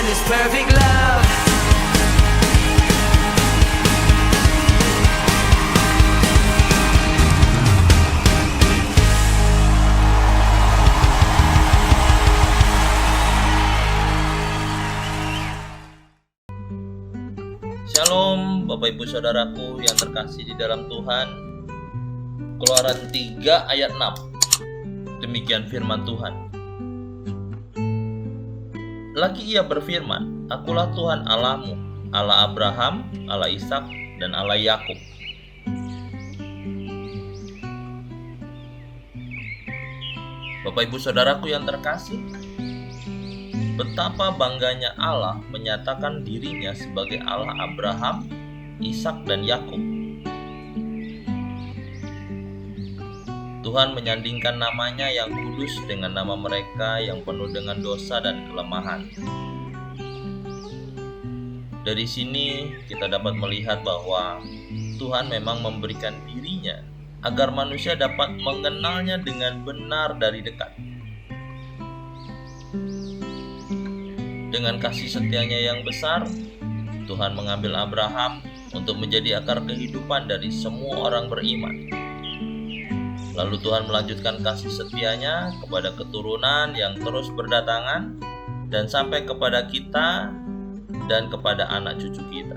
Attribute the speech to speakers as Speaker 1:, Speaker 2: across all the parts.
Speaker 1: this perfect love.
Speaker 2: Shalom Bapak Ibu Saudaraku yang terkasih di dalam Tuhan. Keluaran 3 ayat 6. Demikian firman Tuhan. Lagi ia berfirman, Akulah Tuhan Allahmu, Allah Abraham, Allah Ishak, dan Allah Yakub. Bapak Ibu Saudaraku yang terkasih, betapa bangganya Allah menyatakan dirinya sebagai Allah Abraham, Ishak, dan Yakub. Tuhan menyandingkan namanya yang kudus dengan nama mereka yang penuh dengan dosa dan kelemahan. Dari sini kita dapat melihat bahwa Tuhan memang memberikan dirinya agar manusia dapat mengenalnya dengan benar dari dekat. Dengan kasih setianya yang besar, Tuhan mengambil Abraham untuk menjadi akar kehidupan dari semua orang beriman. Lalu Tuhan melanjutkan kasih setianya kepada keturunan yang terus berdatangan dan sampai kepada kita dan kepada anak cucu kita.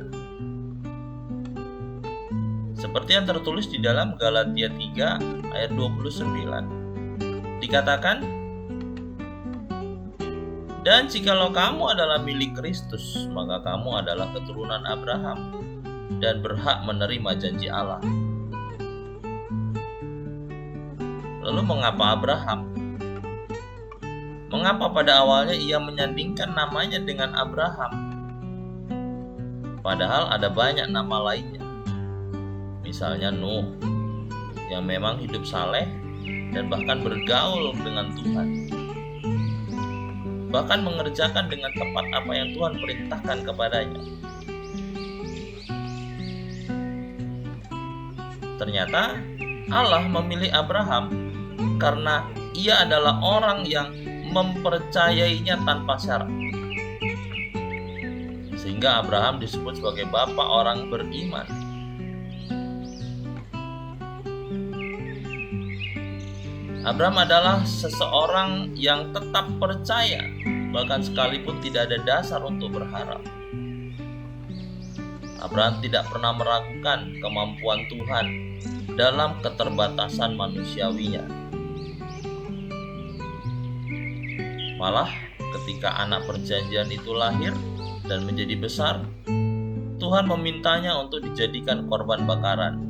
Speaker 2: Seperti yang tertulis di dalam Galatia 3 ayat 29. Dikatakan, dan jikalau kamu adalah milik Kristus, maka kamu adalah keturunan Abraham dan berhak menerima janji Allah. Lalu mengapa Abraham? Mengapa pada awalnya ia menyandingkan namanya dengan Abraham? Padahal ada banyak nama lainnya. Misalnya Nuh, yang memang hidup saleh dan bahkan bergaul dengan Tuhan. Bahkan mengerjakan dengan tepat apa yang Tuhan perintahkan kepadanya. Ternyata Allah memilih Abraham karena ia adalah orang yang mempercayainya tanpa syarat. Sehingga Abraham disebut sebagai bapa orang beriman. Abraham adalah seseorang yang tetap percaya, bahkan sekalipun tidak ada dasar untuk berharap. Abraham tidak pernah meragukan kemampuan Tuhan dalam keterbatasan manusiawinya. Malah ketika anak perjanjian itu lahir dan menjadi besar, Tuhan memintanya untuk dijadikan korban bakaran.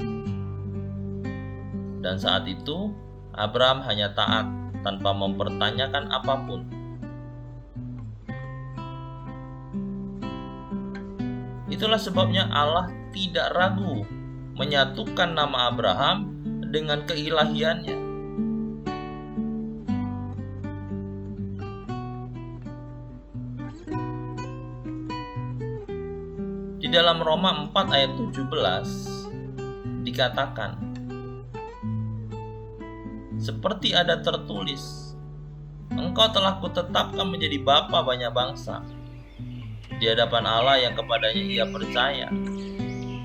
Speaker 2: Dan saat itu Abraham hanya taat tanpa mempertanyakan apapun. Itulah sebabnya Allah tidak ragu menyatukan nama Abraham dengan keilahiannya. Di dalam Roma 4 ayat 17 dikatakan, seperti ada tertulis, Engkau telah kutetapkan menjadi bapa banyak bangsa di hadapan Allah yang kepadanya ia percaya.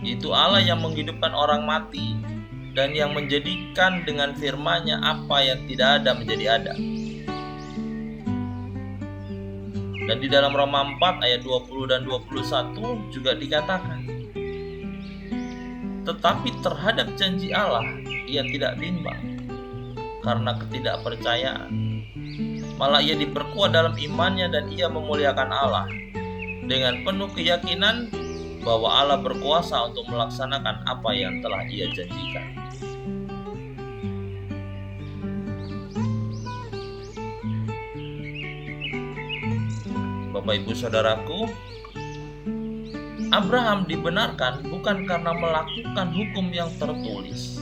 Speaker 2: Itu Allah yang menghidupkan orang mati dan yang menjadikan dengan firman-Nya apa yang tidak ada menjadi ada. Dan di dalam Roma 4 ayat 20 dan 21 juga dikatakan, tetapi terhadap janji Allah ia tidak bimbang karena ketidakpercayaan. Malah ia diperkuat dalam imannya dan ia memuliakan Allah dengan penuh keyakinan bahwa Allah berkuasa untuk melaksanakan apa yang telah ia janjikan. Bapak Ibu Saudaraku, Abraham dibenarkan bukan karena melakukan hukum yang tertulis,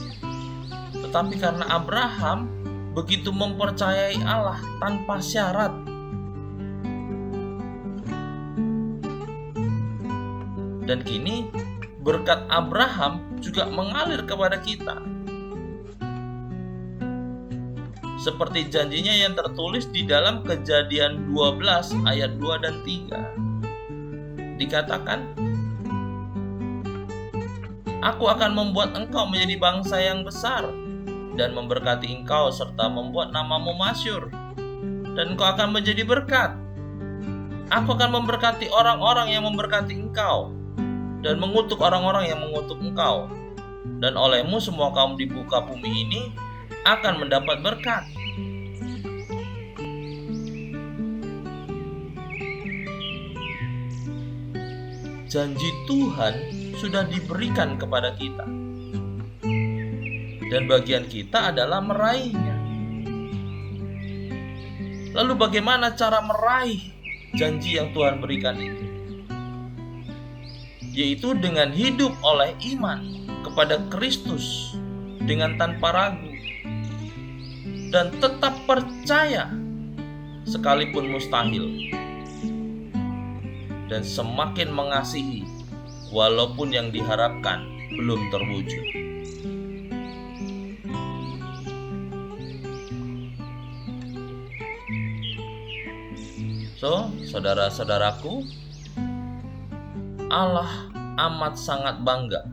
Speaker 2: tetapi karena Abraham begitu mempercayai Allah tanpa syarat. Dan kini berkat Abraham juga mengalir kepada kita. Seperti janjinya yang tertulis di dalam Kejadian 12 ayat 2 dan 3. dikatakan, "Aku akan membuat engkau menjadi bangsa yang besar dan memberkati engkau serta membuat namamu masyhur, dan engkau akan menjadi berkat. Aku akan memberkati orang-orang yang memberkati engkau dan mengutuk orang-orang yang mengutuk engkau. Dan olehmu semua kaum di muka bumi ini akan mendapat berkat." Janji Tuhan sudah diberikan kepada kita, dan bagian kita adalah meraihnya. Lalu bagaimana cara meraih janji yang Tuhan berikan itu? Yaitu dengan hidup oleh iman kepada Kristus dengan tanpa ragu, dan tetap percaya sekalipun mustahil, dan semakin mengasihi walaupun yang diharapkan belum terwujud. Saudara-saudaraku, Allah amat sangat bangga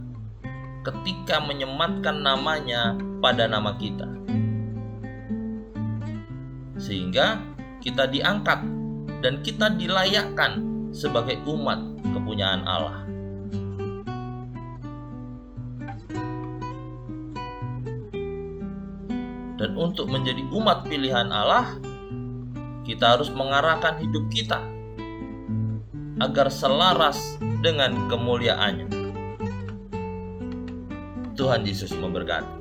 Speaker 2: ketika menyematkan namanya pada nama kita, sehingga kita diangkat dan kita dilayakkan sebagai umat kepunyaan Allah. Dan untuk menjadi umat pilihan Allah, kita harus mengarahkan hidup kita agar selaras dengan kemuliaannya. Tuhan Yesus memberkati.